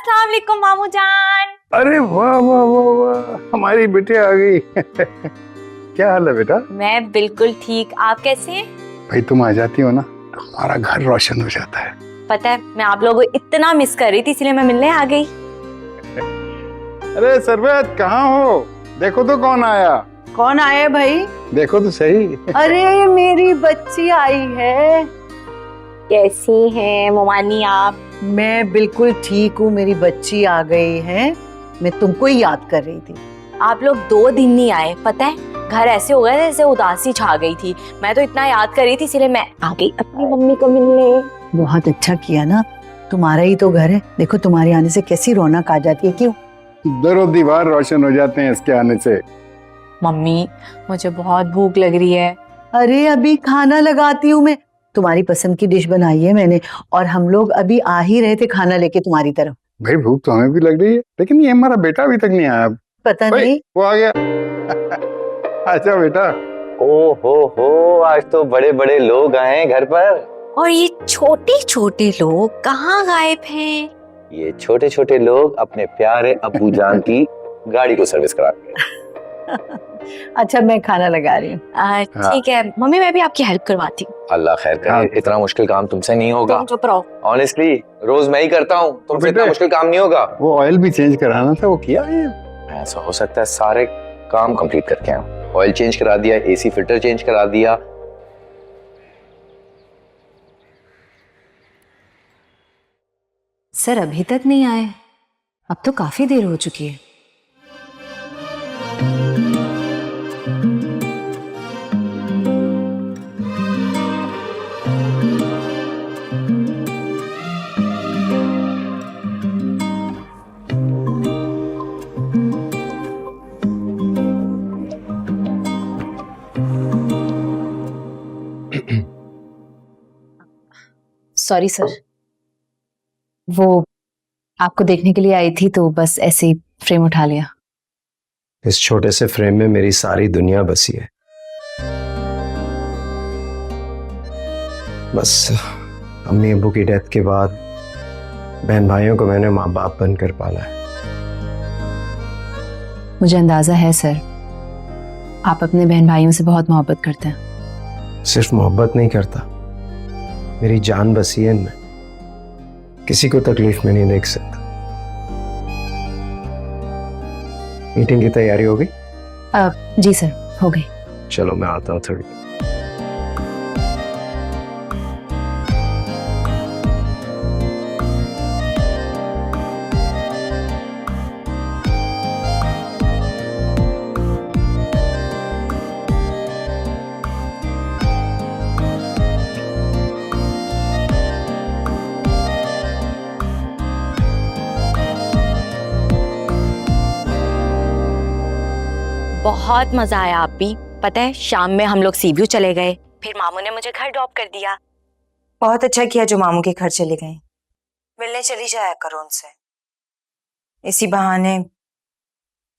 अस्सलाम वालेकुम मामू जान। अरे वाह वाह वाह वाह, हमारी बेटी आ गई। क्या हाल है बेटा? मैं बिल्कुल ठीक, आप कैसे हैं? भाई तुम आ जाती हो ना तो हमारा घर रोशन हो जाता है। पता है मैं आप लोगों को इतना मिस कर रही थी, इसलिए मैं मिलने आ गई। अरे सरबत कहाँ हो? देखो तो कौन आया। कौन आया भाई? देखो तो सही। अरे मेरी बच्ची आई है। कैसी हैं मोमानी आप? मैं बिल्कुल ठीक हूँ, मेरी बच्ची आ गई है। मैं तुमको ही याद कर रही थी। आप लोग 2 दिन नहीं आए, पता है घर ऐसे हो गया जैसे उदासी छा गई थी। मैं तो इतना याद कर रही थी, इसलिए मैं आ गई अपनी मम्मी को मिलने। बहुत अच्छा किया ना, तुम्हारा ही तो घर है। देखो तुम्हारे आने से कैसी रौनक आ जाती है। क्यों? दरों दीवार रोशन हो जाते हैं इसके आने से। मम्मी मुझे बहुत भूख लग रही है। अरे अभी खाना लगाती हूँ मैं। तुम्हारी पसंद की डिश बनाई है मैंने, और हम लोग अभी आ ही रहे थे खाना लेके तुम्हारी तरफ। भाई भूख तो हमें भी लग रही है, लेकिन ये हमारा बेटा अभी तक नहीं आया। पता भाई, नहीं वो आ गया। अच्छा बेटा। ओ हो, आज तो बड़े बड़े लोग आए हैं घर पर। और ये छोटे छोटे लोग कहाँ गायब हैं? ये छोटे छोटे लोग अपने प्यारे अब्बू जान की गाड़ी को सर्विस कराते हैं। अच्छा मैं खाना लगा रही हूँ। ठीक है मम्मी, मैं भी आपकी हेल्प करवाती हूँ। अल्लाह खैर करे, इतना मुश्किल काम तुमसे नहीं होगा। तुम चुप रहो। ऑनेस्टली रोज मैं ही करता हूँ, तुमसे इतना मुश्किल काम नहीं होगा। वो ऑयल भी चेंज कराना था, वो किया है? ऐसा हो सकता है सारे काम कंप्लीट करके आऊं। ऑयल चेंज करा दिया, एसी फिल्टर चेंज करा दिया। सर अभी तक नहीं आए? अब तो काफी देर हो चुकी है। सॉरी सर, वो आपको देखने के लिए आई थी तो बस ऐसे ही फ्रेम उठा लिया। इस छोटे से फ्रेम में मेरी सारी दुनिया बसी है। बस अम्मी अब्बू की डेथ के बाद बहन भाइयों को मैंने माँ बाप बनकर पाला है। मुझे अंदाजा है सर, आप अपने बहन भाइयों से बहुत मोहब्बत करते हैं। सिर्फ मोहब्बत नहीं करता, मेरी जान बसी है इनमें। किसी को तकलीफ में नहीं देख सकता। मीटिंग की तैयारी हो गई? जी सर, हो गई। चलो मैं आता हूँ थोड़ी। बहुत मजा आया आप भी। पता है शाम में हम लोग सी व्यू चले गए, फिर मामू ने मुझे घर ड्रॉप कर दिया। बहुत अच्छा किया जो मामू के घर चले गए। मिलने चली जाया करो उनसे, इसी बहाने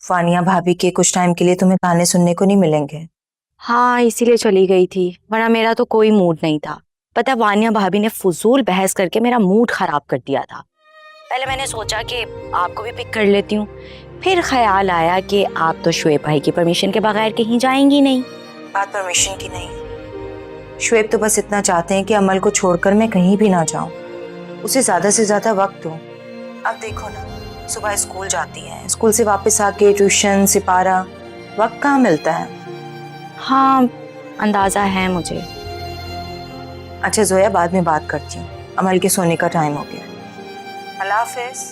फानिया भाभी के कुछ टाइम के लिए तुम्हें गाने सुनने को नहीं मिलेंगे। हाँ इसीलिए चली गई थी, वरना मेरा तो कोई मूड नहीं था। पता है वानिया भाभी ने फजूल बहस करके मेरा मूड खराब कर दिया था। पहले मैंने सोचा कि आपको भी पिक कर लेती हूँ, फिर ख्याल आया कि आप तो शुएब भाई की परमिशन के बगैर कहीं जाएंगी नहीं। बात परमिशन की नहीं, शुएब तो बस इतना चाहते हैं कि अमल को छोड़कर मैं कहीं भी ना जाऊं, उसे ज्यादा से ज्यादा वक्त दूं। अब देखो ना, सुबह स्कूल जाती है, स्कूल से वापस आके ट्यूशन सिपारा, वक्त कहाँ मिलता है। हाँ अंदाजा है मुझे। अच्छा जोया, बाद में बात करती हूँ, अमल के सोने का टाइम हो गया। अल्लाह हाफिज।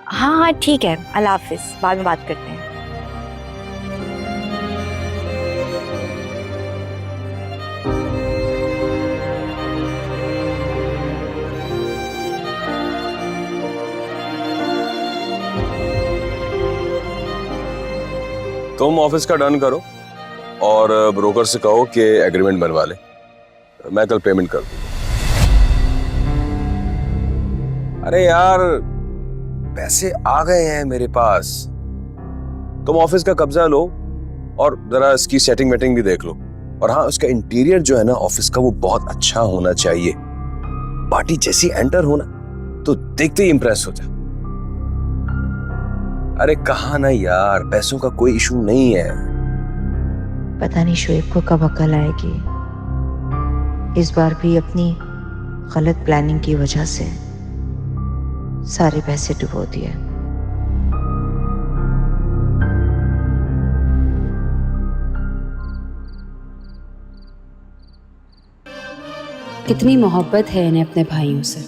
हाँ हाँ ठीक है, अल्लाह हाफिज, बाद में बात करते हैं। तुम ऑफिस का डन करो और ब्रोकर से कहो कि एग्रीमेंट बनवा ले, मैं कल पेमेंट कर दूंगा। अरे यार पैसे आ गए हैं मेरे पास, तुम ऑफिस का कब्जा लो और जरा इसकी सेटिंग वेटिंग भी देख लो। और हाँ, उसका इंटीरियर जो है ना ऑफिस का, वो बहुत अच्छा होना चाहिए। पार्टी जैसी एंटर होना तो देखते ही इंप्रेस हो जाए। अरे कहा ना यार, पैसों का कोई इशू नहीं है। पता नहीं शुएब को कब अकल आएगी। इस बार भी अपनी गलत प्लानिंग की वजह से सारे पैसे डुबो दिए। कितनी मोहब्बत है इन्हें अपने भाइयों से।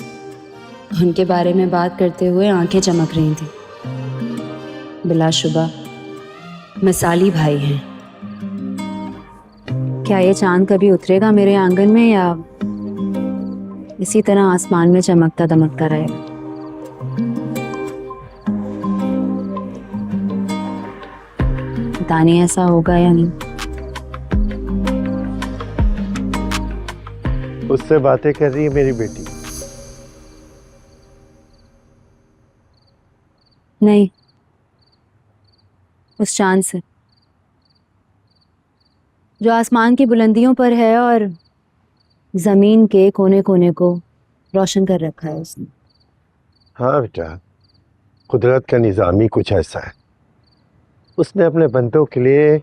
उनके बारे में बात करते हुए आंखें चमक रही थी। बिलाशुबा मिसाली भाई हैं। क्या ये चांद कभी उतरेगा मेरे आंगन में या इसी तरह आसमान में चमकता दमकता रहेगा? पता नहीं ऐसा होगा या नहीं। उससे बातें कर रही है मेरी बेटी? नहीं, उस चांद से जो आसमान की बुलंदियों पर है और जमीन के कोने कोने को रोशन कर रखा है उसने। हाँ बेटा, कुदरत का निज़ाम ही कुछ ऐसा है। उसने अपने बंदों के लिए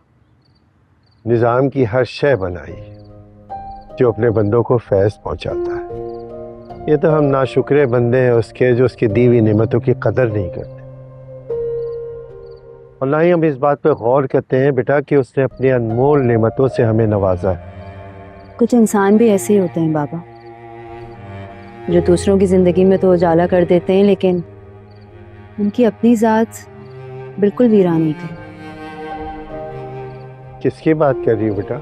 निज़ाम की हर शय बनाई जो अपने बंदों को फैज़ पहुंचाता है। ये तो हम नाशुक्रे बंदे हैं उसके, जो उसकी दी हुई नेमतों की कदर नहीं करते, और ना ही हम इस बात पर गौर करते हैं बेटा कि उसने अपनी अनमोल नेमतों से हमें नवाजा है। कुछ इंसान भी ऐसे ही होते हैं बाबा, जो दूसरों की जिंदगी में तो उजाला कर देते हैं लेकिन उनकी अपनी जात बिल्कुल वीरान नहीं थी। किसकी बात कर रही हो बेटा?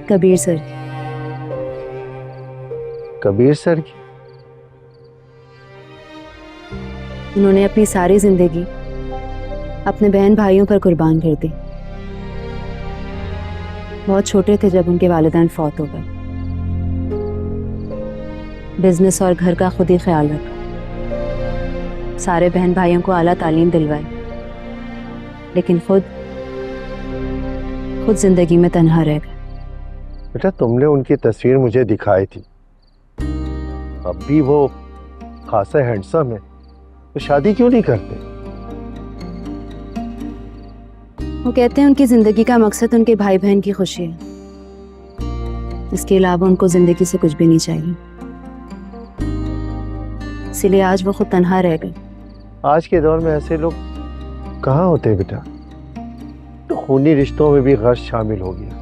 कबीर सर की। कबीर सर की? उन्होंने अपनी सारी जिंदगी अपने बहन भाइयों पर कुर्बान कर दी। बहुत छोटे थे जब उनके वालिदैन फौत हो गए। बिजनेस और घर का खुद ही ख्याल रखा, सारे बहन भाइयों को आला तालीम दिलवाई, लेकिन खुद जिंदगी में तन्हा रह गए। बेटा तुमने उनकी तस्वीर मुझे दिखाई थी, अब भी वो खासा हैंडसम है, तो शादी क्यों नहीं करते? वो कहते हैं उनकी जिंदगी का मकसद उनके भाई बहन की खुशी है, इसके अलावा उनको जिंदगी से कुछ भी नहीं चाहिए। इसलिए आज वो खुद तन्हा रह गए। आज के दौर में ऐसे लोग कहाँ होते हैं बेटा? तो खूनी रिश्तों में भी गर्ज शामिल हो गया,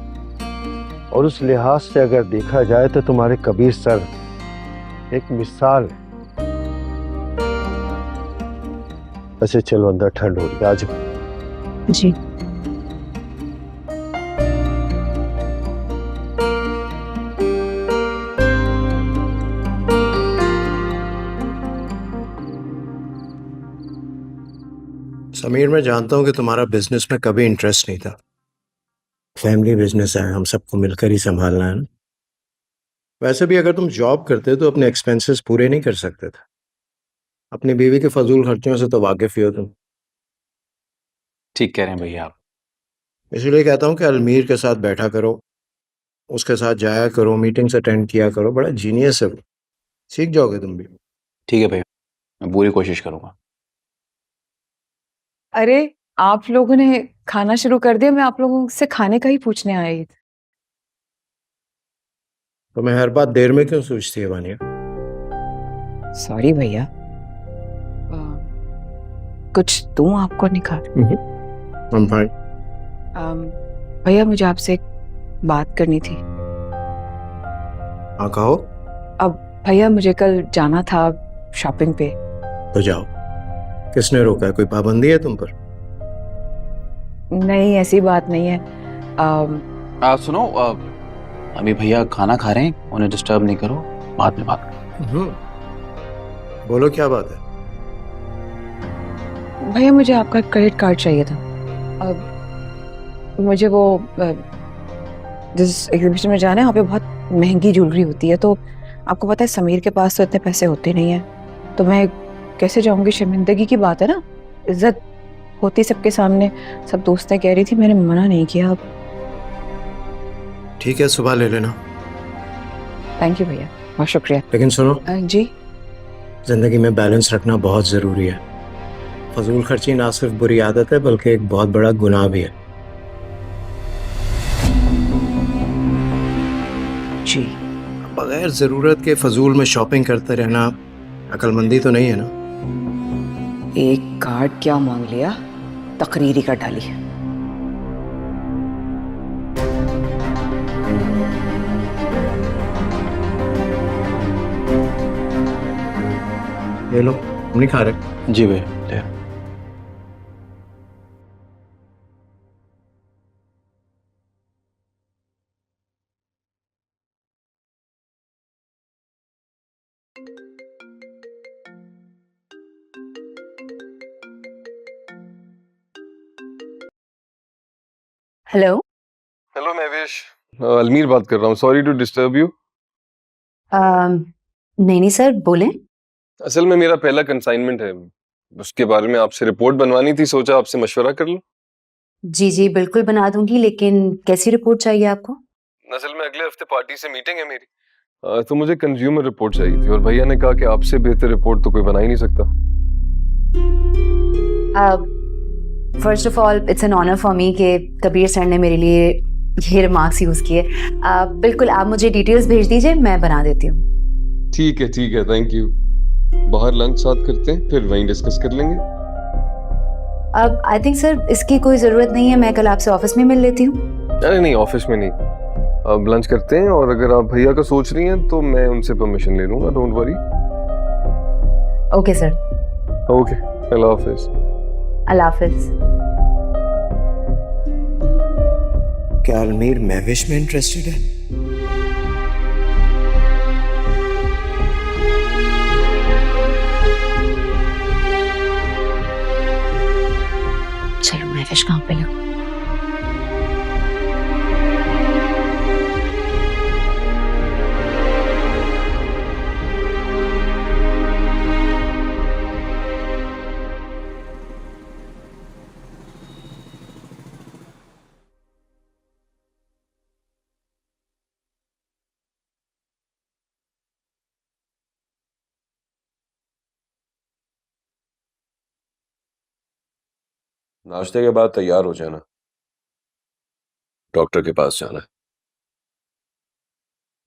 और उस लिहाज से अगर देखा जाए तो तुम्हारे कबीर सर एक मिसाल है। ऐसे चलो अंदर, ठंड हो रही है, आ जाओ। जी। समीर, मैं जानता हूँ कि तुम्हारा बिजनेस में कभी इंटरेस्ट नहीं था। फैमिली बिजनेस है, हम सबको मिलकर ही संभालना है ना। वैसे भी अगर तुम जॉब करते तो अपने एक्सपेंसेस पूरे नहीं कर सकते थे। अपनी बीवी के फजूल खर्चों से तो वाकिफ ही हो तुम। ठीक कह रहे हैं भैया आप। इसलिए कहता हूँ कि अलमीर के साथ बैठा करो, उसके साथ जाया करो, मीटिंग्स अटेंड किया करो। बड़ा जीनियस है वो, सीख जाओगे तुम भी। ठीक है भैया, मैं पूरी कोशिश करूंगा। अरे आप लोगों ने खाना शुरू कर दिया? मैं आप लोगों से खाने का ही पूछने आई थी। तो मैं हर बात देर में क्यों सोचती है वानिया? सॉरी भैया, कुछ दूं आपको निकाल? I'm fine। भैया मुझे आपसे एक बात करनी थी। हाँ कहो। अब भैया मुझे कल जाना था शॉपिंग पे। तो जाओ, किसने रोका है? कोई पाबंदी है तुम पर? नहीं ऐसी बात नहीं है। सुनो, अभी भैया खाना खा रहे हैं, उन्हें डिस्टर्ब नहीं करो, बाद में बात करो। बोलो क्या बात है? भैया मुझे आपका क्रेडिट कार्ड चाहिए था। अब मुझे वो जिस एग्जीबिशन में जाना है, वहाँ पे बहुत महंगी ज्वेलरी होती है, तो आपको पता है समीर के पास तो इतने पैसे होते नहीं हैं, तो मैं कैसे जाऊंगी? शर्मिंदगी की बात है ना, इज्जत होती सबके सामने। सब दोस्तें कह रही थी, मैंने मना नहीं किया। अब ठीक है, सुबह ले लेना। थैंक यू भैया, बहुत शुक्रिया। लेकिन सुनो जी। जिंदगी में बैलेंस रखना बहुत जरूरी है। फजूल खर्ची ना सिर्फ बुरी आदत है बल्कि एक बहुत बड़ा गुनाह भी है। जी। बगैर ज़रूरत के फजूल में शॉपिंग करते रहना अक्लमंदी तो नहीं है ना। एक कार्ड क्या मांग लिया, तकरीरी कर डाली। ये लो, हम नहीं खा रहे। जी भैया ले आओ। हेलो। हेलो महवेश, अलमीर बात कर रहा हूँ। Sorry to disturb you. नहीं नहीं सर, बोलें। असल में मेरा पहला कंसाइनमेंट है, उसके बारे में आपसे रिपोर्ट बनवानी थी, सोचा आपसे मशवरा कर लूं। जी जी बिल्कुल बना दूंगी, लेकिन कैसी रिपोर्ट चाहिए आपको? असल में अगले हफ्ते पार्टी से मीटिंग है मेरी, तो मुझे कंज्यूमर रिपोर्ट चाहिए थी और भैया ने कहा कि आपसे बेहतर रिपोर्ट तो कोई बना ही नहीं सकता। First of all it's an honour for me कि कबीर सर ने मेरे लिए ये रिमार्क्स यूज़ किए। बिल्कुल, आप मुझे डिटेल्स भेज दीजिए, मैं बना देती हूँ। ठीक है, थैंक यू। बाहर लंच साथ करते हैं, फिर वहीं डिस्कस कर लेंगे। अब आई थिंक सर इसकी कोई ज़रूरत नहीं है, मैं कल आपसे ऑफिस में मिल लेती हूँ। अरे नहीं, ऑफिस में नहीं, अब लंच करते हैं और अगर आप भैया का सोच रही हैं तो मैं उनसे परमिशन ले लूंगा, don't worry. Okay sir. Okay, अल्लाह हाफिज। अल्लाह हाफिज। क्या अलमीर महविश में इंटरेस्टेड है? चलो महविश कहाँ पे लगा? नाश्ते के बाद तैयार हो जाना, डॉक्टर के पास जाना है।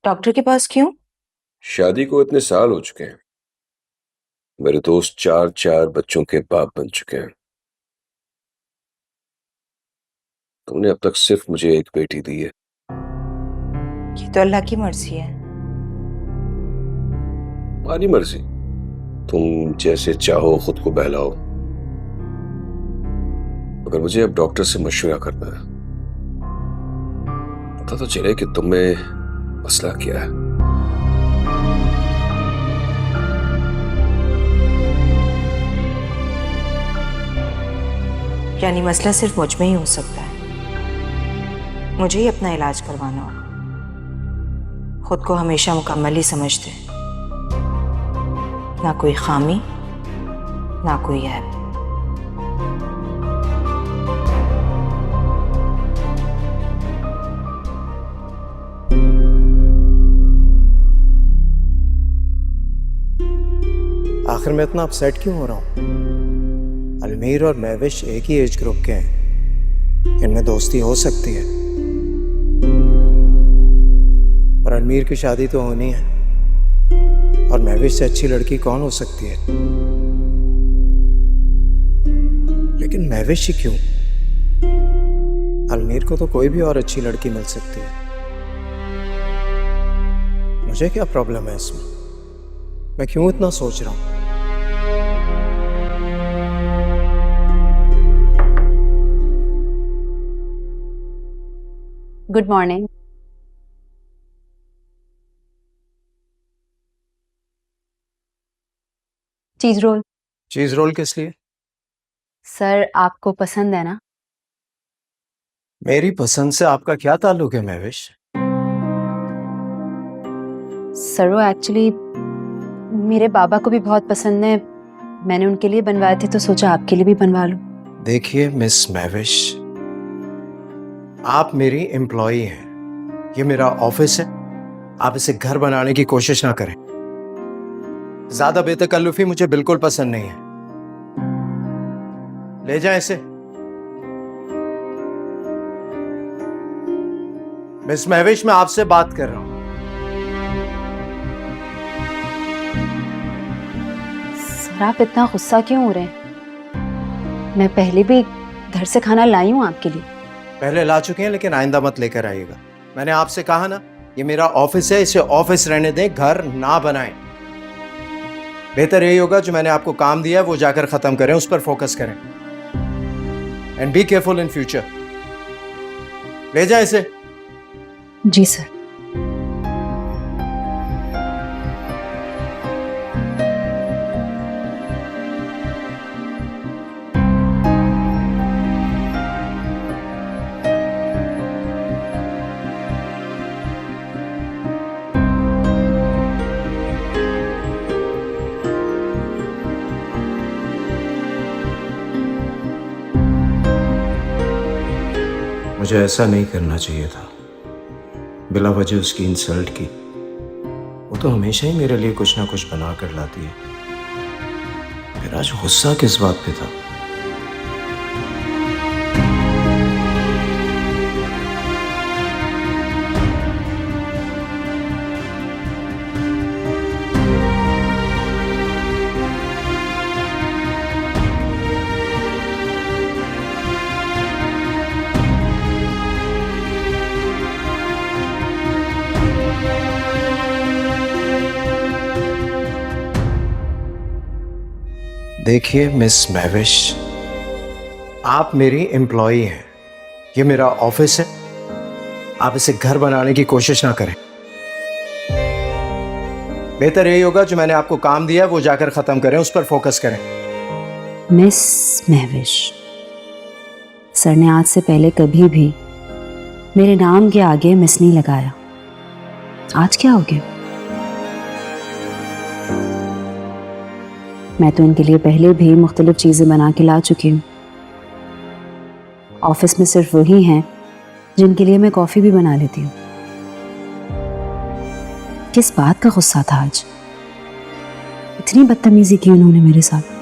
डॉक्टर के पास क्यों? शादी को इतने साल हो चुके हैं, मेरे दोस्त चार बच्चों के बाप बन चुके हैं। तुमने अब तक सिर्फ मुझे एक बेटी दी है। ये तो अल्लाह की मर्जी है। तुम्हारी मर्जी, तुम जैसे चाहो खुद को बहलाओ, मगर मुझे अब डॉक्टर से मशवरा करना है। पता तो चले कि तुम में मसला क्या है। यानी मसला सिर्फ मुझ में ही हो सकता है, मुझे ही अपना इलाज करवाना होगा। खुद को हमेशा मुकम्मल ही समझते, ना कोई खामी ना कोई ऐब। आखिर मैं इतना अपसेट क्यों हो रहा हूँ? अलमीर और महविश एक ही एज ग्रुप के हैं, इनमें दोस्ती हो सकती है। और अलमीर की शादी तो होनी है, और महविश से अच्छी लड़की कौन हो सकती है? लेकिन महविश ही क्यों? अलमीर को तो कोई भी और अच्छी लड़की मिल सकती है। मुझे क्या प्रॉब्लम है इसमें? मैं क्यों इतना सोच रहा हूँ? Good morning. चीज रोल। चीज रोल किस लिए? सर आपको पसंद है ना? मेरी पसंद से आपका क्या ताल्लुक है महविश? सर वो एक्चुअली मेरे बाबा को भी बहुत पसंद है, मैंने उनके लिए बनवाए थे तो सोचा आपके लिए भी बनवा लूं। देखिए मिस महविश, आप मेरी एम्प्लॉई हैं, ये मेरा ऑफिस है, आप इसे घर बनाने की कोशिश ना करें। ज्यादा बेतकल्लुफी मुझे बिल्कुल पसंद नहीं है। ले जाएं इसे। मिस महविश, मैं आपसे बात कर रहा हूं। सर आप इतना गुस्सा क्यों हो रहे हैं? मैं पहले भी घर से खाना लाई हूँ आपके लिए। पहले ला चुके हैं, लेकिन आइंदा मत लेकर आइएगा। मैंने आपसे कहा ना, ये मेरा ऑफिस है, इसे ऑफिस रहने दें, घर ना बनाएं। बेहतर यही होगा जो मैंने आपको काम दिया है वो जाकर खत्म करें, उस पर फोकस करें। And be careful in future. ले जाए इसे। जी सर। मुझे ऐसा नहीं करना चाहिए था, बिला वजह उसकी इंसल्ट की। वो तो हमेशा ही मेरे लिए कुछ ना कुछ बना कर लाती है। फिर आज गुस्सा किस बात पे था? देखिए मिस महविश, आप मेरी एम्प्लॉई हैं, ये मेरा ऑफिस है। आप इसे घर बनाने की कोशिश ना करें। बेहतर यही होगा जो मैंने आपको काम दिया है वो जाकर खत्म करें, उस पर फोकस करें। मिस महविश, सर ने आज से पहले कभी भी मेरे नाम के आगे मिस नहीं लगाया। आज क्या हो गया? मैं तो इनके लिए पहले भी मुख्तलिफ चीज़ें बना के ला चुकी हूँ। ऑफिस में सिर्फ वही हैं जिनके लिए मैं कॉफ़ी भी बना लेती हूँ। किस बात का गुस्सा था आज? इतनी बदतमीजी की उन्होंने मेरे साथ।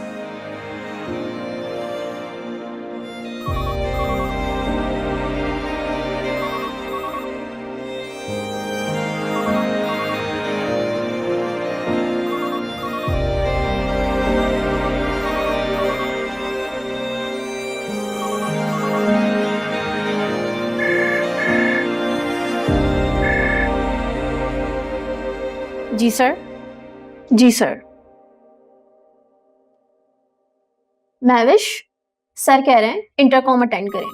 जी सर। जी सर। महविश, सर कह रहे हैं इंटरकॉम अटेंड करें।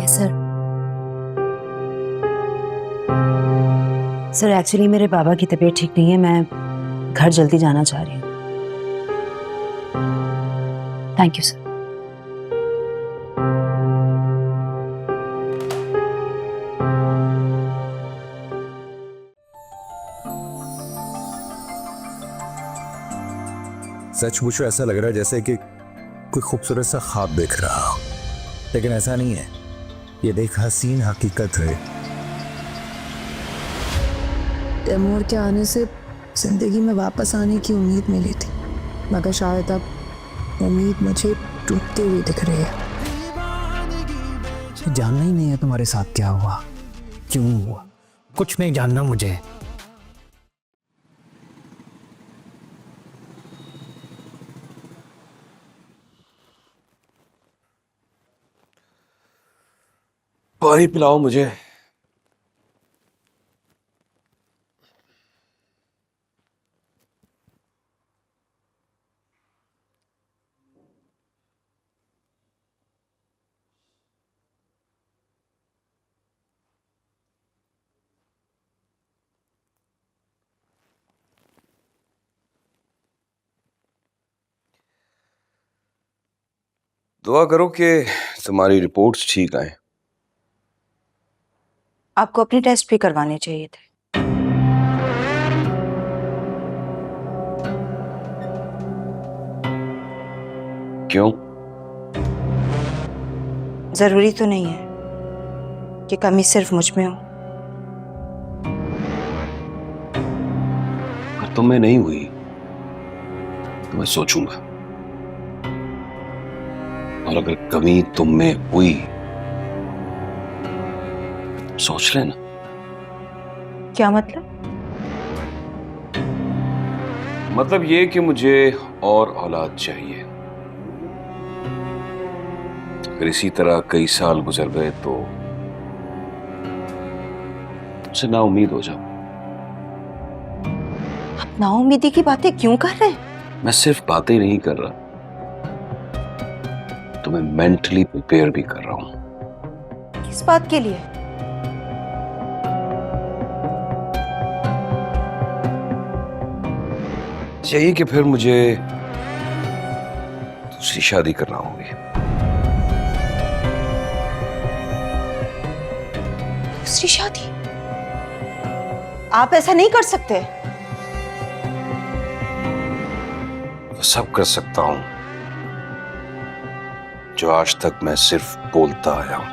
Yes sir. सर एक्चुअली मेरे बाबा की तबीयत ठीक नहीं है, मैं घर जल्दी जाना चाह रही हूँ। Thank you sir. सच मुझे ऐसा लग रहा है जैसे कि कोई खूबसूरत सा ख्वाब देख रहा हो, लेकिन ऐसा नहीं है। ये देख हसीन हकीकत है। तैमूर के आने से जिंदगी में वापस आने की उम्मीद मिली थी, मगर शायद अब उम्मीद मुझे टूटती हुई दिख रही है। जानना ही नहीं है तुम्हारे साथ क्या हुआ, क्यों हुआ, कुछ नहीं जानना मुझे। पानी पिलाओ मुझे। दुआ करो कि तुम्हारी रिपोर्ट्स ठीक आए। आपको अपने टेस्ट भी करवाने चाहिए थे। क्यों? जरूरी तो नहीं है कि कमी सिर्फ मुझ में हो। अगर तुम में नहीं हुई तो मैं सोचूंगा, और अगर कमी तुम में हुई सोच लेना। क्या मतलब? मतलब ये कि मुझे और औलाद चाहिए। अगर इसी तरह कई साल गुजर गए तो तुमसे नाउम्मीद हो जाऊं। आप नाउम्मीदी की बातें क्यों कर रहे हैं? मैं सिर्फ बातें नहीं कर रहा, तुम्हें मेंटली प्रिपेयर भी कर रहा हूं। किस बात के लिए? यही कि फिर मुझे दूसरी शादी करना होगी। दूसरी शादी? आप ऐसा नहीं कर सकते। वो सब कर सकता हूं जो आज तक मैं सिर्फ बोलता आया हूं।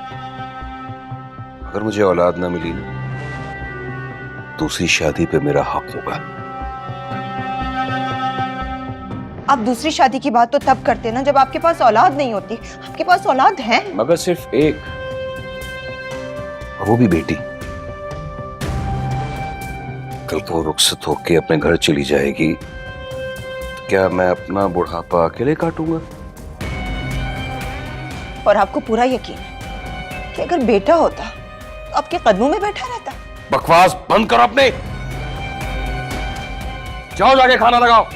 अगर मुझे औलाद ना मिली ना, दूसरी शादी पे मेरा हक होगा। आप दूसरी शादी की बात तो तब करते ना जब आपके पास औलाद नहीं होती। आपके पास औलाद है। मगर सिर्फ एक, और वो भी बेटी। कल को रुखसत होके अपने घर चली जाएगी तो क्या मैं अपना बुढ़ापा अकेले काटूंगा? और आपको पूरा यकीन है कि अगर बेटा होता तो आपके कदमों में बैठा रहता? बकवास बंद करो अपने। जाओ जाके खाना लगाओ।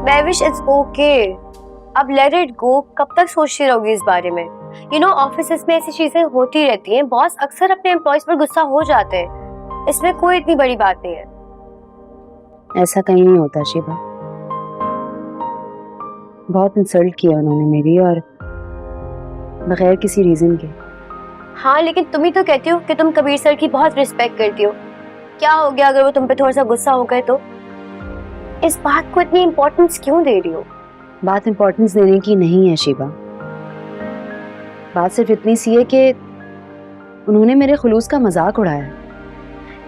मैविश इट्स ओके, अब लेट इट गो। कब तक सोचती रहोगी इस बारे में? यू नो ऑफिस में ऐसी चीजें होती रहती हैं। बॉस अक्सर अपने एम्प्लॉयज पर गुस्सा हो जाते हैं, इसमें कोई इतनी बड़ी बात नहीं है। ऐसा कहीं नहीं होता शिवा, बहुत इंसल्ट किया उन्होंने मेरी, और बगैर किसी रीजन के। हाँ लेकिन तुम ही तो कहती हो कि तुम कबीर सर की बहुत रिस्पेक्ट करती हो। क्या हो गया अगर वो तुम पे थोड़ा सा गुस्सा हो गए तो? इस बात को इतनी इम्पोर्टेंस क्यों दे रही हो? बात इम्पोर्टेंस देने की नहीं है शिवा, बात सिर्फ इतनी सी है कि उन्होंने मेरे खुलूस का मजाक उड़ाया।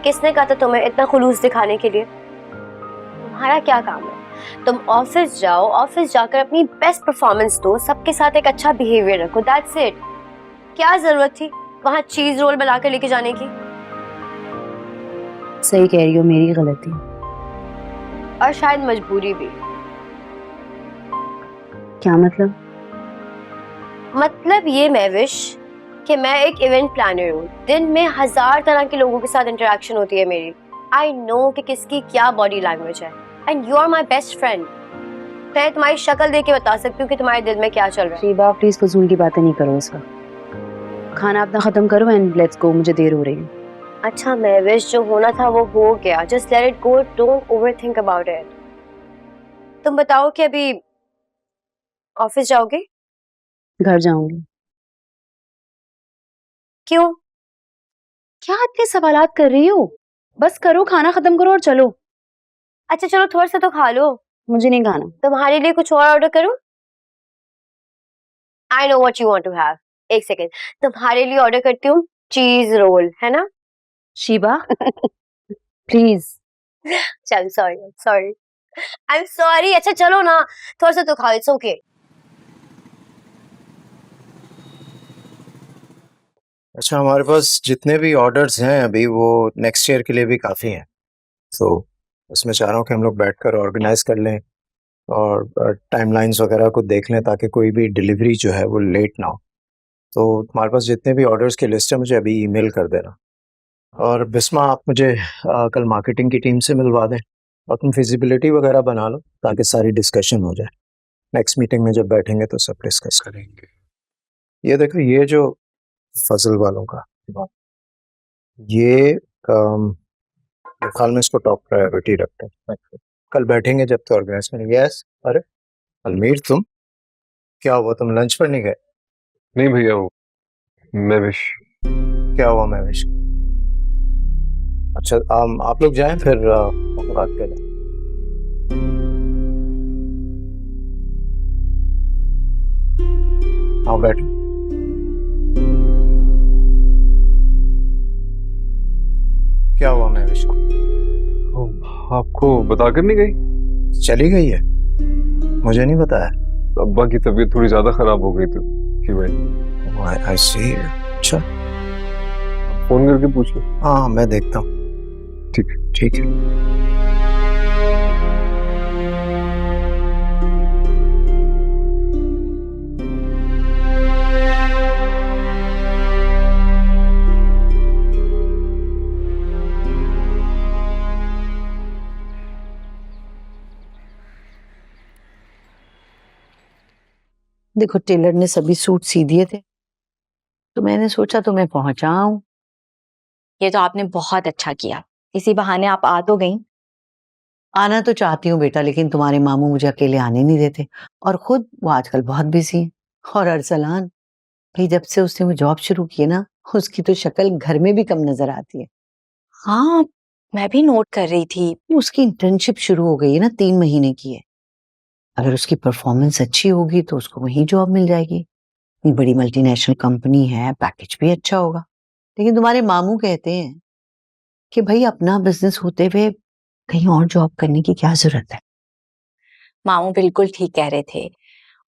किसने कहा था तुम्हें इतना खुलूस दिखाने के लिए? तुम्हारा क्या काम है? तुम ऑफिस जाओ, ऑफिस जाकर अपनी बेस्ट परफॉर्मेंस दो, सबके साथ एक अच्छा बिहेवियर रखो, दैट्स इट। क्या जरूरत थी वहां चीज रोल बनाकर लेके जाने की? सही कह रही हो, मेरी गलती और शायद मजबूरी भी। क्या मतलब? मतलब ये मैविश कि मैं एक इवेंट प्लानर हूँ। दिन में 1000 तरह के लोगों के साथ इंटरेक्शन होती है मेरी। आई नो कि किसकी क्या बॉडी लैंग्वेज है, and you are my best friend. मैं तुम्हारी शक्ल देख के बता सकती हूँ कि तुम्हारे दिल में क्या चल रहा है। शिवा प्लीज फजूल की बातें नहीं करो इसका। खाना अपना खत्म करो एंड लेट्स गो, मुझे देर हो रही है। अच्छा मैविश, जो होना था वो हो गया, just let it go, don't overthink about it. तुम बताओ कि अभी ऑफिस जाओगे? घर जाऊंगी। क्यों? क्या इतने सवालात कर रही हो? बस करो, खाना खत्म करो और चलो। अच्छा चलो थोड़ा सा तो खा लो। मुझे नहीं खाना। तुम्हारे लिए कुछ और ऑर्डर करूं? I know what you want to have. एक सेकेंड, तुम्हारे लिए ऑर्डर करती हूँ चीज रोल, है ना? शिवा प्लीज। चल sorry sorry, I am sorry. अच्छा चलो ना, थोड़ा सा तो खाओ, इट्स ओके। अच्छा, हमारे पास जितने भी ऑर्डर्स हैं अभी वो नेक्स्ट ईयर के लिए भी काफ़ी हैं, तो उसमें चाह रहा हूँ कि हम लोग बैठकर ऑर्गेनाइज कर लें और टाइमलाइंस वगैरह को देख लें ताकि कोई भी डिलीवरी जो है वो लेट ना हो। तो तुम्हारे पास जितने भी ऑर्डर्स की लिस्ट है मुझे अभी ईमेल कर देना। और बिस्मा, आप मुझे कल मार्केटिंग की टीम से मिलवा दें और तुम फिजिबिलिटी वगैरह बना लो ताकि सारी डिस्कशन हो जाए। नेक्स्ट मीटिंग में जब बैठेंगे तो सब डिस्कस करेंगे। ये देखो, ये जो फजल वालों का, ये ख्याल में इसको टॉप प्रायोरिटी रखते हैं। कल बैठेंगे जब तो ऑर्गेनाइज करेंगे। यस। अरे अलमीर, तुम क्या हुआ, तुम लंच पर नहीं गए? नहीं भैया, वो महविश। क्या हुआ महविश? अच्छा आप लोग जाएं फिर बात करें। आओ बैठो। क्या हुआ महविश को? आपको बताकर नहीं गई? चली गई है, मुझे नहीं बताया। अब्बा की तबीयत थोड़ी ज्यादा खराब हो गई थी कि भाई। आई सी। अच्छा, फोन करके पूछ लो। हाँ मैं देखता हूँ। ठीक है। ठीक है। देखो टेलर ने सभी सूट सी दिए थे, तो मैंने सोचा तुम्हें पहुंचाऊं। ये तो आपने बहुत अच्छा किया, इसी बहाने आप आ तो गई। आना तो चाहती हूँ बेटा, लेकिन तुम्हारे मामू मुझे अकेले आने नहीं देते, और खुद वो आजकल बहुत बिजी है। और अरसलान भाई, जब से उसने वो जॉब शुरू की है ना, उसकी तो शक्ल घर में भी कम नजर आती है। हाँ, मैं भी नोट कर रही थी। उसकी इंटर्नशिप शुरू हो गई है ना, 3 महीने की है। अगर उसकी परफॉर्मेंस अच्छी होगी तो उसको वहीं जॉब मिल जाएगी। इतनी बड़ी मल्टीनेशनल कंपनी है, पैकेज भी अच्छा होगा। लेकिन तुम्हारे मामू कहते हैं कि भाई अपना बिजनेस होते हुए कहीं और जॉब करने की क्या जरूरत है। मामू बिल्कुल ठीक कह रहे थे,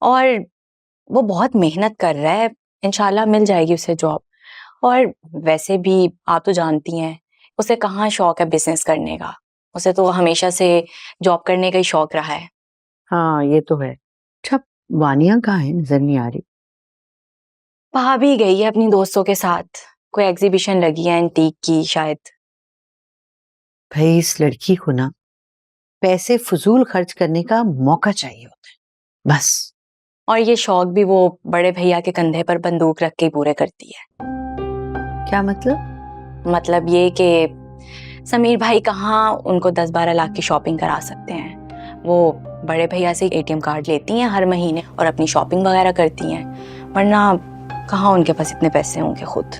और वो बहुत मेहनत कर रहा है, इंशाल्लाह मिल जाएगी उसे जॉब। और वैसे भी आप तो जानती हैं उसे कहाँ शौक है बिजनेस करने का, उसे तो हमेशा से जॉब करने का ही शौक रहा है। हाँ ये तो है। अच्छा, वानिया कहाँ है, नजर नहीं आ रही। भाभी गई है अपनी दोस्तों के साथ, कोई एग्जीबिशन लगी है एंटीक की शायद। भाई इस लड़की को ना पैसे फजूल खर्च करने का मौका चाहिए होता है बस। और ये शौक भी वो बड़े भैया के कंधे पर बंदूक रख के ही पूरे करती है। क्या मतलब? मतलब ये कि समीर भाई कहाँ उनको 10-12 लाख की शॉपिंग करा सकते हैं। वो बड़े भैया से एटीएम कार्ड लेती हैं हर महीने और अपनी शॉपिंग वगैरह करती हैं, वरना कहाँ उनके पास इतने पैसे होंगे खुद।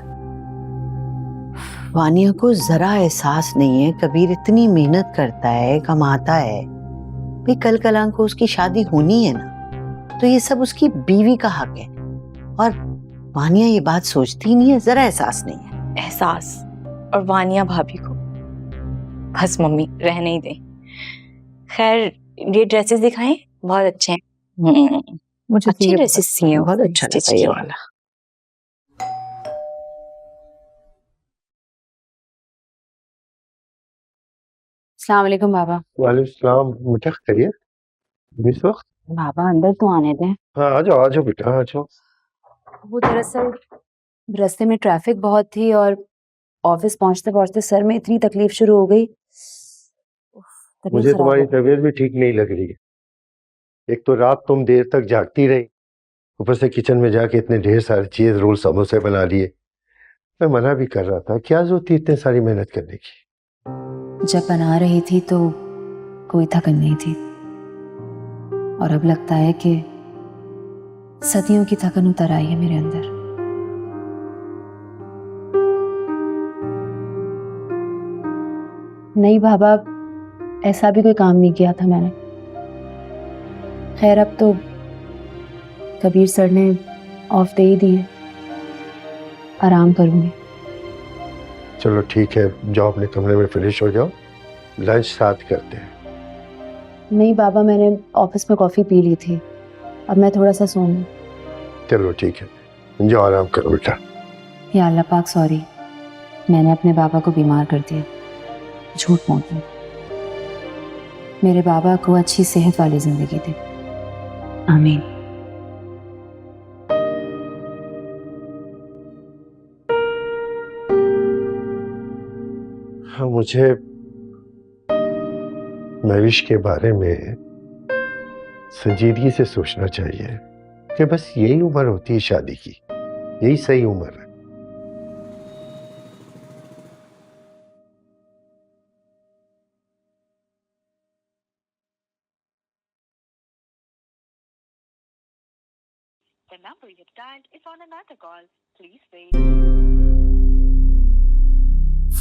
वानिया को जरा एहसास नहीं है, कबीर इतनी मेहनत करता है, कमाता है। भाई कल कलां को उसकी शादी होनी है ना, तो ये सब उसकी बीवी का हक है। और वानिया ये बात सोचती नहीं है, जरा एहसास नहीं है। एहसास और वानिया भाभी को बस मम्मी रहने ही दे। खैर ये ड्रेसेस दिखाएं, बहुत अच्छे हैं। मुझे अच्छी ड्रेसेस सी हो, बहुत अच्छा लगा ये वाला। अस्सलाम वालेकुम बाबा। वालेकुम सलाम। बेटा खैरियत इस वक्त? बाबा अंदर तो आने दें। हाँ आ जाओ बेटा, आ जाओ। वो दरअसल रास्ते में ट्रैफिक बहुत थी और ऑफिस पहुंचते पहुंचते सर में इतनी तकलीफ शुरू हो गई। तबीयत मुझे खराब तुम्हारी हो गई। तबीयत भी ठीक नहीं लग रही है। एक तो रात तुम देर तक जागती रही, ऊपर से किचन में जाके इतने ढेर सारी चीज रोल समोसे बना लिए। मैं मना भी कर रहा था, क्या जरूरत थी इतने सारी मेहनत करने की। जब बना रही थी तो कोई थकन नहीं थी, और अब लगता है कि सदियों की थकन उतर आई है मेरे अंदर। नहीं बाबा, ऐसा भी कोई काम नहीं किया था मैंने। खैर अब तो कबीर सर ने ऑफ दे ही दी है, आराम करूंगी। चलो ठीक है, जाओ अपने कमरे में फ्रेश हो जाओ, लंच साथ करते हैं। नहीं बाबा, मैंने ऑफिस में कॉफी पी ली थी, अब मैं थोड़ा सा सो लूं। चलो ठीक है, जाओ आराम करो बेटा। या अल्लाह पाक, सॉरी मैंने अपने बाबा को बीमार कर दिया, झूठ बोलती हूँ। मेरे बाबा को अच्छी सेहत वाली जिंदगी दे, आमीन। हाँ, मुझे महविश के बारे में संजीदगी से सोचना चाहिए कि बस यही उम्र होती है शादी की, यही सही उम्र है।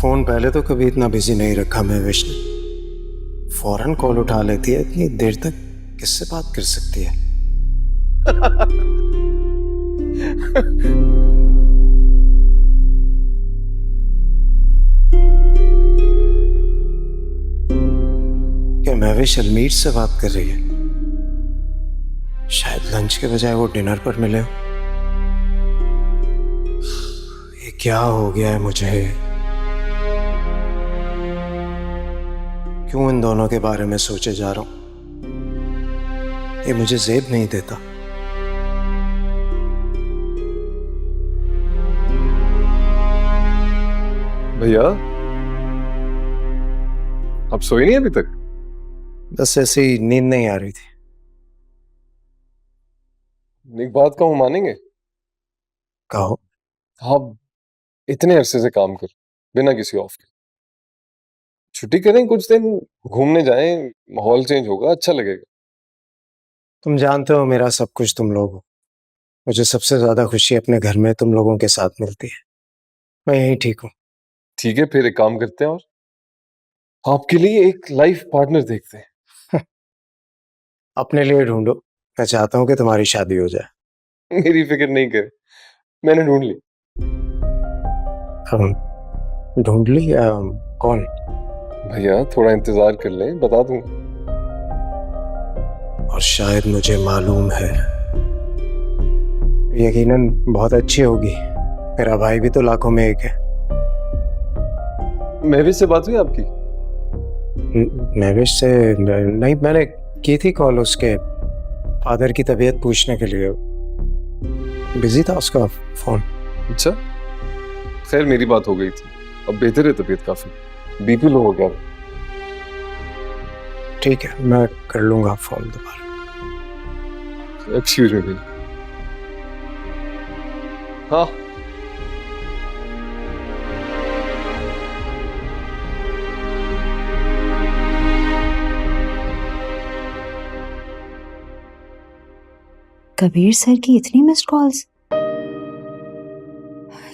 फोन पहले तो कभी इतना बिजी नहीं रखा मैं विष्णु। फौरन कॉल उठा लेती है, इतनी देर तक किससे बात कर सकती है? क्या महविश अलमीर से बात कर रही है? शायद लंच के बजाय वो डिनर पर मिले हो। ये क्या हो गया है मुझे? क्यों इन दोनों के बारे में सोचे जा रहा हूं? ये मुझे ज़ेब नहीं देता। भैया आप सोए नहीं अभी तक? बस ऐसे ही नींद नहीं आ रही थी। एक बात कहूं, मानेंगे? कहो। आप इतने अरसे से काम कर बिना किसी ऑफ के, छुट्टी करें, कुछ दिन घूमने जाएं, माहौल चेंज होगा, अच्छा लगेगा। तुम जानते हो मेरा सब कुछ तुम लोग हो। मुझे सबसे ज्यादा खुशी अपने घर में तुम लोगों के साथ मिलती है। मैं यही ठीक हूँ। ठीक है, फिर एक काम करते हैं और आपके लिए एक लाइफ पार्टनर देखते हैं। अपने लिए ढूंढो। मैं चाहता हूँ कि तुम्हारी शादी हो जाए। मेरी फिक्र नहीं करे, मैंने ढूंढ ली। ढूंढ ली? कौन? भैया थोड़ा इंतजार कर लें, बता दूंगा। और शायद मुझे मालूम है, यकीनन बहुत अच्छी होगी। मेरा भाई भी तो लाखों में एक है। महविश से बात हुई आपकी? महविश से नहीं, मैंने की थी कॉल उसके फादर की तबीयत पूछने के लिए। बिजी था उसका फोन। अच्छा, खैर मेरी बात हो गई थी, अब बेहतर है तबीयत काफी, बीपी लो हो गया। ठीक है, मैं कर लूंगा फोन दोबारा। एक्सक्यूज मी भैया। हाँ कबीर सर की इतनी मिस्ड कॉल्स।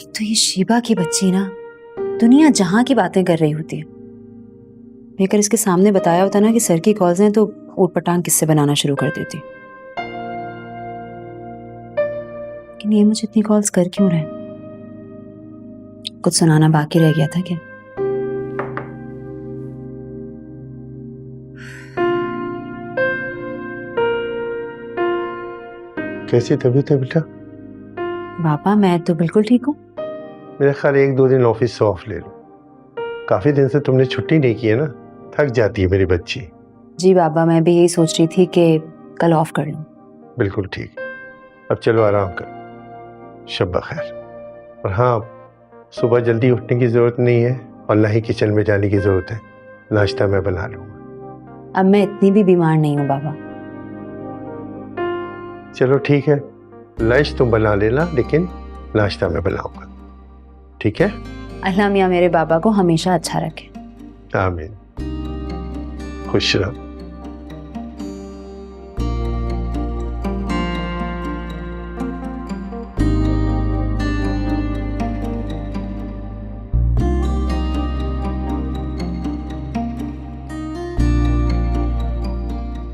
तो ये शीबा की बच्ची ना दुनिया जहां की बातें कर रही होती है। लेकर इसके सामने बताया होता ना कि सर की कॉल्स हैं तो ऊटपटांग किस्से बनाना शुरू कर देती। लेकिन ये मुझे इतनी कॉल्स कर क्यों रहे? कुछ सुनाना बाकी रह गया था क्या? कैसी तबीयत है बेटा? पापा मैं तो बिल्कुल ठीक हूँ। मेरा ख्याल 1-2 दिन ऑफिस से ऑफ ले लो। काफी दिन से तुमने छुट्टी नहीं की है ना, थक जाती है मेरी बच्ची। जी बाबा, मैं भी यही सोच रही थी कि कल ऑफ कर लूं। बिल्कुल ठीक। अब चलो आराम करो, शब्बा खैर। और हाँ, सुबह जल्दी उठने की जरूरत नहीं है और ना ही किचन में जाने की जरूरत है। नाश्ता मैं बना लूंगा। अब मैं इतनी भी बीमार नहीं हूँ बाबा। चलो ठीक है, लंच तुम बना लेना, लेकिन नाश्ता मैं बनाऊंगा, ठीक है? अल्लाह मियाँ मेरे बाबा को हमेशा अच्छा रखे। आमीन। खुश रहो।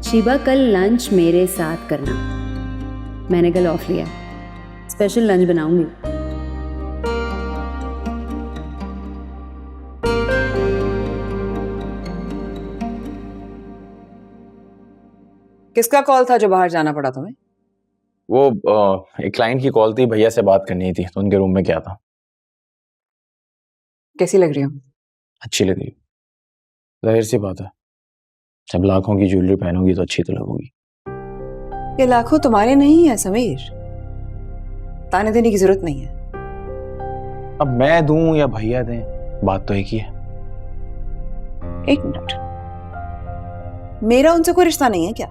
शिबा कल लंच मेरे साथ करना। मैंने कल ऑफ लिया, स्पेशल लंच बनाऊंगी। किसका कॉल था जो बाहर जाना पड़ा तुम्हें? वो एक क्लाइंट की कॉल थी, भैया से बात करनी थी, तो उनके रूम में गया था। कैसी लग रही हो? अच्छी लगी। जाहिर सी बात है, जब लाखों की ज्वेलरी पहनोगी तो अच्छी तो लगोगी। ये लाखों तुम्हारे नहीं है समीर, ताने देने की जरूरत नहीं है। अब मैं दूं या भैया दें, बात तो एक ही है। एक मिनट, मेरा उनसे कोई रिश्ता नहीं है क्या?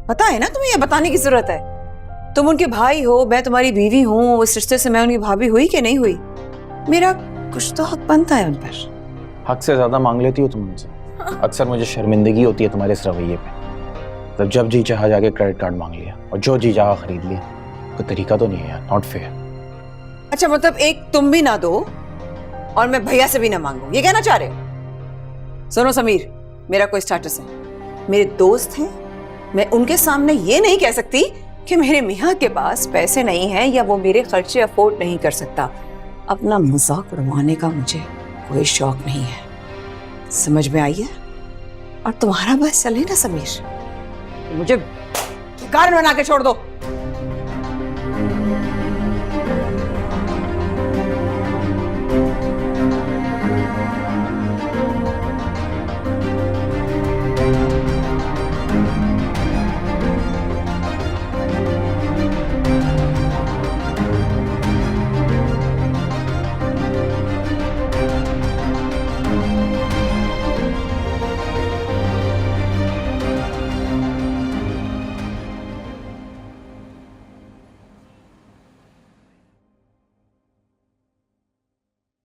पता है ना तुम्हें, ये बताने की जरूरत है? तुम उनके भाई हो, मैं तुम्हारी बीवी हूँ, उस रिश्ते से मैं उनकी भाभी हुई कि नहीं हुई? मेरा कुछ तो हक बनता है उन पर। हक से ज्यादा मांग लेती हो तुम उनसे। अक्सर मुझे शर्मिंदगी होती है तुम्हारे इस रवैये पे। तब जब जी चाहा जाके क्रेडिट कार्ड मांग लिया और जो जी चाहा खरीद लिया। कोई तरीका तो नहीं है यार, नॉट फेयर। अच्छा मतलब एक तुम भी ना दो और मैं भैया से भी ना मांगू, ये कहना चाह रहे हो? सुनो समीर, मेरा कोई स्टेटस है, मेरे दोस्त हैं, मैं उनके सामने ये नहीं कह सकती कि मेरे मियाँ के पास पैसे नहीं हैं या वो मेरे खर्चे अफोर्ड नहीं कर सकता। अपना मजाक उड़वाने का मुझे कोई शौक नहीं है, समझ में आई है? और तुम्हारा बस चले ना समीर, तो मुझे कारण बना के छोड़ दो।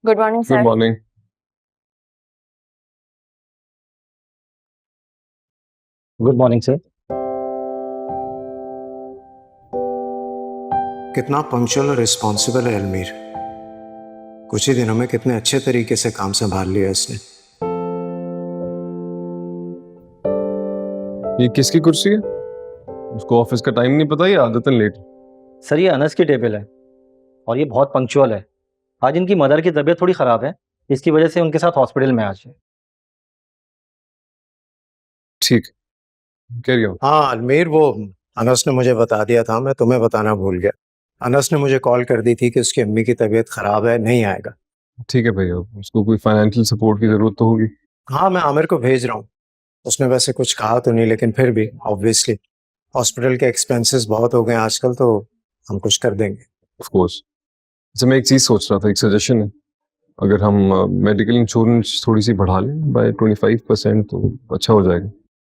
Good morning sir. Good morning. Good morning sir. कितना पंक्चुअल और रिस्पॉन्सिबल है अलमीर। कुछ ही दिनों में कितने अच्छे तरीके से काम संभाल लिया इसने। ये किसकी कुर्सी है? उसको ऑफिस का टाइम नहीं पता, ये आदतन लेट। सर ये अनस की टेबल है और ये बहुत पंक्चुअल है। आज इनकी मदर की तबीयत थोड़ी ख़राब है, इसकी वजह से उनके साथ हॉस्पिटल में आज है। ठीक, कैरी ऑन। हाँ अलमीर, वो अनस ने मुझे बता दिया था, मैं तुम्हें बताना भूल गया। अनस ने मुझे कॉल कर दी थी कि उसकी अम्मी की तबीयत खराब है, नहीं आएगा। ठीक है भैया, उसको कोई फाइनेंशियल सपोर्ट की जरूरत तो होगी। हाँ मैं आमिर को भेज रहा हूँ, उसने वैसे कुछ कहा तो नहीं, लेकिन फिर भी ऑब्वियसली हॉस्पिटल के एक्सपेंसेस बहुत हो गए आजकल, तो हम कुछ कर देंगे। Of course. अच्छा मैं एक चीज सोच रहा था, एक सजेशन है, अगर हम मेडिकल इंश्योरेंस थोड़ी सी बढ़ा लें बाय 25% तो अच्छा हो जाएगा।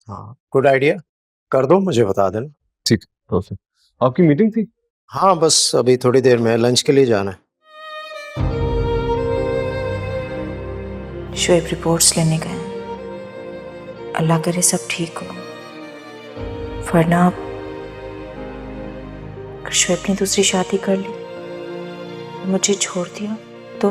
हाँ गुड आइडिया, कर दो, मुझे बता देना। ठीक, परफेक्ट। आपकी मीटिंग थी? हाँ बस अभी थोड़ी देर में लंच के लिए जाना है। शोएब रिपोर्ट्स लेने गए, अल्लाह करे सब ठीक हो, वरना अगर शोएब ने दूसरी शादी कर ली, मुझे छोड़ दिया तो